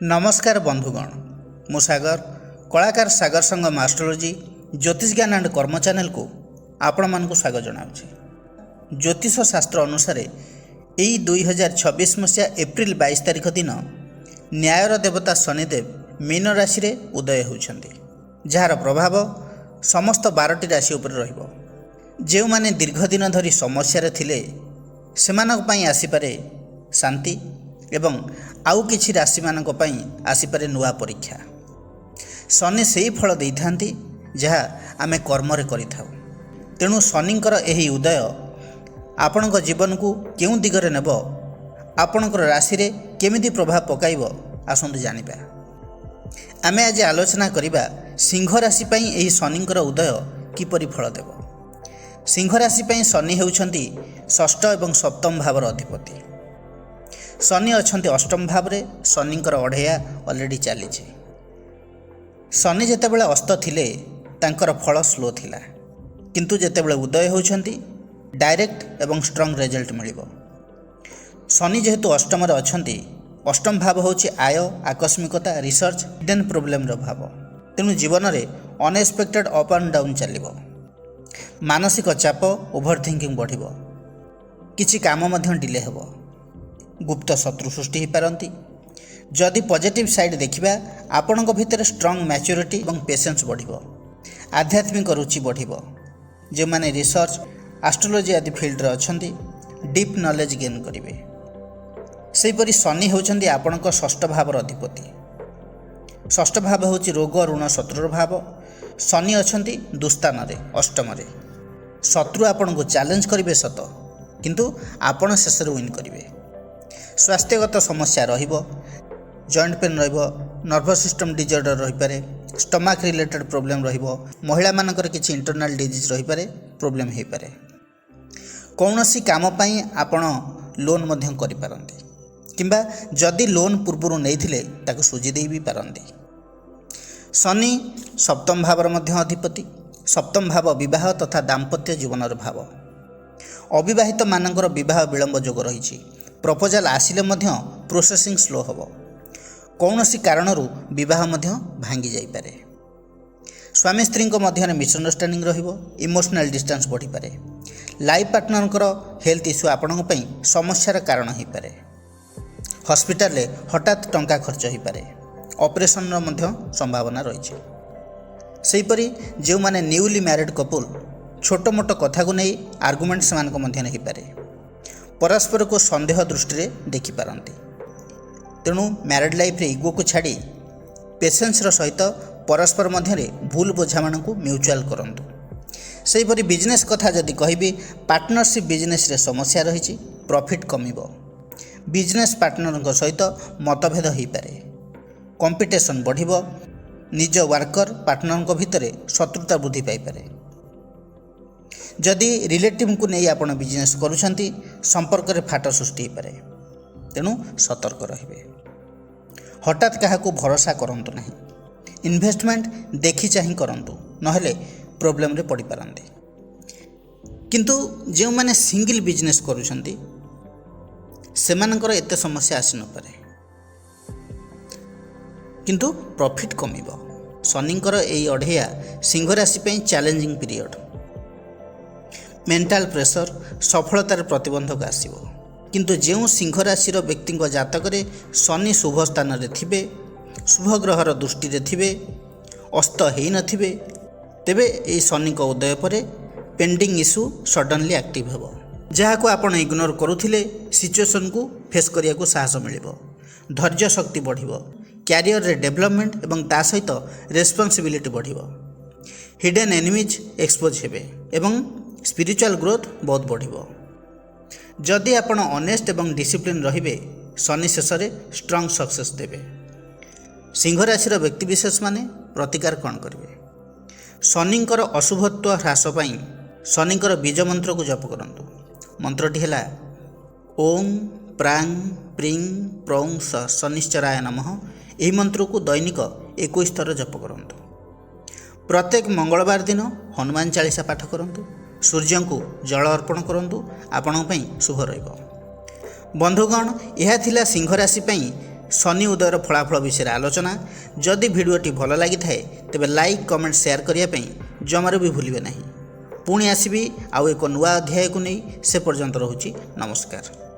नमस्कार बंधुगण मु सागर कलाकार सागर संगम एस्ट्रोलॉजी ज्योतिष ज्ञान एंड कर्म चैनल को आपण मानक स्वागत जनाऊँ। ज्योतिष शास्त्र अनुसार यही 2026 मसीहा एप्रिल 22 तारिख दिन न्यायर देवता शनिदेव मीन राशि रे उदय होउछन्ति, जार प्रभाव समस्त 12टी राशि उपर रहिबो। जो माने दीर्घ दिन धरी समस्या रे थिले सेमानक पई आसीपारे शांति एवं आउ किछि राशि मानक पई आसीपारे नुआ परीक्षा। शनि सेही फल देइथांती जहा आमे कर्म रे करिथाउ। तेणु शनिंकर एही उदय आपणक जीवन को केउ दिगरे नेब, आपणकर राशि रे केमिति प्रभाव पकाइबो आसंतु जानिबा। आमे आज आलोचना करिबा सिंह राशि पई एही शनिंकर उदय किपरि फल देबो। सिंह राशि पई शनि हेउछंती षष्ठ एवं सप्तम भावर अधिपति। शनि अछंती अष्टम भाव रे, शनिंकर अढ़ेया ऑलरेडी चली। शनि जेतेबेले अस्त थिले तांकर फल स्लो थिला, किंतु जेतेबेले उदय होउछंती डायरेक्ट एवं स्ट्रॉन्ग रिजल्ट मिलिबो। शनि जेहेतु अष्टम रे अछंती, अष्टम भाव होउछि आय, आकस्मिकता, रिसर्च, हिडन प्रॉब्लम रो भाव। तेणु जीवन रे अनएक्सपेक्टेड अप एंड डाउन चलिबो। मानसिक चाप, ओभर थिंकिंग बढ़िबो, किछि काम मध्य डिले हेबो, गुप्त शत्रु सृष्टि हो पारती। जदि पॉजिटिव साइड देखिबा आपणक भितर स्ट्रॉन्ग मैच्योरिटी एवं पेशेंस बढ़िबो, आध्यात्मिक रुचि बढ़िबो। जो माने रिसर्च, एस्ट्रोलॉजी आदि फील्ड रे अछंती डीप नॉलेज गेन करिवे। सेहीपरि शनि होउछंती आपणक षष्ठ भावर अधिपति। षष्ठ भाव होउछि रोग, ऋण, शत्रुर भाव। शनि अछंती दुस्तान रे, अष्टम रे। शत्रु आपणको चैलेंज करिवे सत, किंतु आपण शेष रे विन करिवे। स्वास्थ्यगत समस्या रहिबो, जॉइंट पेन रहिबो, नर्वस सिस्टम डिजॉर्डर रहि पारे, स्टमक रिलेटेड प्रॉब्लम रहिबो, महिला मानकर किछि इंटरनल डिजीज रहि पारे, प्रॉब्लम हे पारे। कौनसी काम पई आपण लोन मध्यम करि पारंती, किंबा जदि लोन पूर्वरु नैथिले ताको सुझी देई भी पारंती। शनि सप्तम भावर मध्य अधिपति। सप्तम भाव विवाह तथा दाम्पत्य जीवनर भाव। अविवाहित मानकर विवाह विलंब जोग रहिछि। प्रपोजल आसिले मध्य प्रोसेसिंग स्लो होबो। कौनसी कारणरू विवाह मध्य भांगी जाई पारे। स्वामी स्त्री मध्य मिसअंडरस्टैंडिंग रहिबो, इमोशनल डिस्टेंस बढ़ी पारे। लाइफ पार्टनरकर हेल्थ इश्यू आपणक पई समस्यार कारण हो पारे। हॉस्पिटल रे हठात टंका खर्च हो पारे। ऑपरेशन मध्य संभावना रही। सेहीपरि जो माने न्यूली मैरिड कपल छोट मोट कथा को नहीं आर्गुमेंट से मध्य नहीं पारे। परस्पर को संदेह दृष्टि देखि पारंती। तेणु मैरिड लाइफ रे इगो को छाड़ी पेशेंस सहित परस्पर मध्य भूल बुझामण को म्यूचुअल करंतु। सेहीपरि बिजनेस कथा जदि कहबी, पार्टनरशिप बिजनेस रे समस्या रही, प्रॉफिट कमिबो। बिजनेस पार्टनर सहित मतभेद हो पारे, कंपटीशन बढ़िबो। निज वर्कर पार्टनर भितर शत्रुता वृद्धि पाई पारे। जदि रिलेटिव को नहीं आपण बिजनेस करूछंती, संपर्क रे फाट सृष्टि हो पारे। तेणु सतर्क रहिबे। हठात काहाकू भरोसा करंतु नहीं। इन्वेस्टमेंट देखि चाहि करंतु, नहले प्रॉब्लम रे पड़ी पारंती। किंतु जो माने सिंगल बिजनेस करूछंती सेमानकर एते समस्या आसी न पारे, किंतु प्रॉफिट कमिबो। शनिंकर एई अढ़ेया सिंह राशि पई चैलेंजिंग पीरियड। मेंटल प्रेशर, सफलतार प्रतिबंधक आसिबो। किंतु जो सिंह राशि व्यक्ति जातक शनि शुभ स्थान रे थिबे, शुभ ग्रहर दृष्टि रे थिबे, अस्त हेई नथिबे, तेबे ए शनि को उदय परे पेंडिंग इश्यू सडनली एक्टिव हेबो। जहाको आपण इग्नोर करूथिले सिचुएशन को फेस करिया को साहस मिलिबो। धैर्य शक्ति बढ़िबो। कैरियर रे डेवलपमेंट एवं ता सहित रेस्पॉन्सिबिलिटी बढ़िबो। हिडन एनिमीज एक्सपोज हेबे एवं स्पिरिचुअल ग्रोथ बहुत बढ़िबो। जदि आपण ऑनेस्ट एवं डिसिप्लिन रहिबे, शनि शेष रे स्ट्रॉन्ग सक्सेस देबे। सिंह राशि व्यक्ति विशेष माने प्रतिकार कौन करेंगे? शनिंकर अशुभत्व ह्रास पाई शनिंकर बीज मंत्र को जप करंतु। मंत्रटी है ओं प्रांग प्रिंग प्रौं शनिश्चराय नमः। यही मंत्र को दैनिक 21 थर जप करंतु। प्रत्येक मंगलवार दिन हनुमान चालीसा पाठ करंतु। सूर्य को जल अर्पण करंतु। आपण शुभ रहिबो। बंधुगण, यह थिला सिंह राशि पई शनि उदयर फलाफल विषय आलोचना। जदि भिडियोटी भल लगी थाए तेबे लाइक कमेंट शेयर करने जमार भी भूलिए नहीं। पुणी आसबि आउ एक नुआ अध्याय को नहीं से पर्यंत रहुछि नमस्कार।